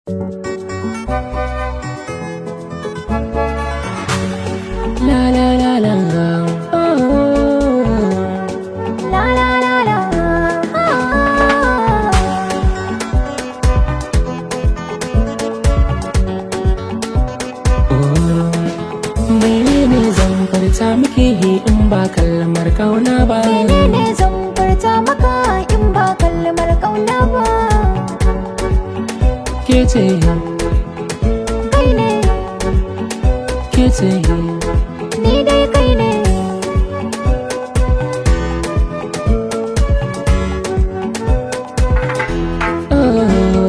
La la la la la. La la la la. Menene zan furta miki in ba kalmar kauna ba? Menene zan furta maka in ba kalmar kauna ba? Ke ce, Kai ne, ke ce, ni dai kai ne.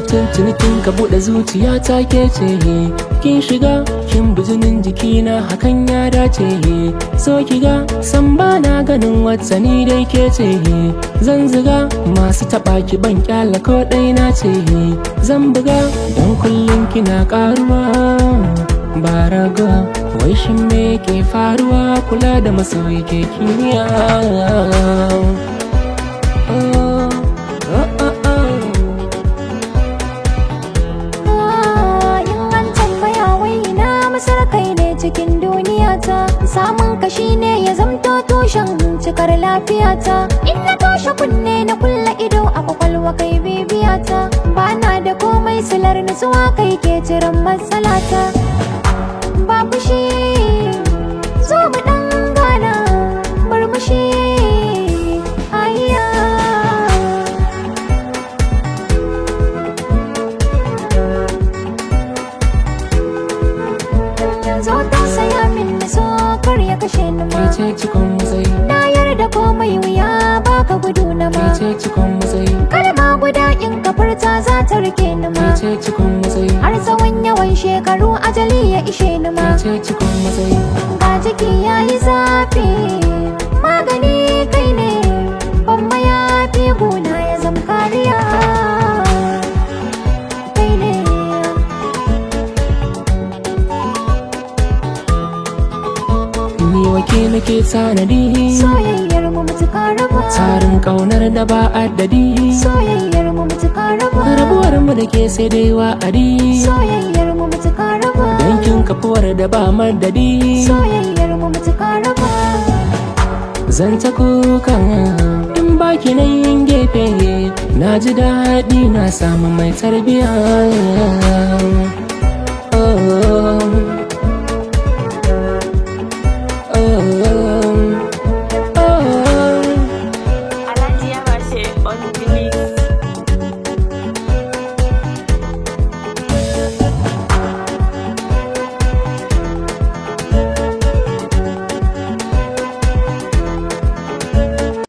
tuntuni kin ka buɗe zuciya ta ke ce, kin shiga kin bijinin jikina hakan ya dace. So kiga san ba na ganin wata ni dai ke ce, zan ziga masu taɓa ki ban kyala ko ɗai na ce, zan buga don kullum kina ƙaruwa ba raga. Wai shin me ke faruwa kula da masoyi ke kimiyya? Masar kai ne cikin duniyata, samun kashi ne ya zamto tushen cikar lafiyata. In na toshe kunne na kulla ido a kwakwalwa kai bibiyata, ba na da komai silar nutsuwa kai ke jiran matsalata. Ba fushi zo mu dan gana murmushi ayya. Zo ta saya min na so kar ya kashe ni ma. Ke ce cikon matsayi, Na yarda komai wuya baka gudu na ke ma. ce cikon matsayi, Kalma guda in ka furta za ta rike ni ke ma. ce cikon matsayi, Har tsawon yawan shekaru ajali ya ishe ni ma. ke ce cikon matsayi. Ga jiki yayi zafi magani kai ne, ban mayafi guna ya zama kariya. Kai ne. Ni wake nake tanadi, Soyayyar mu mutuka raba. tarin ƙaunar da ba addadi. Soyayyar mu mutuka raba. Rabuwar mu da ke sai dai wa'adi, Soyayyar mu mutuka raba. dankin kafuwar da ba madadi. Soyayyar mu mutuka raba. Zan ta kuka in baki na yin gefe, na ji daɗi na samu mai tarbiya.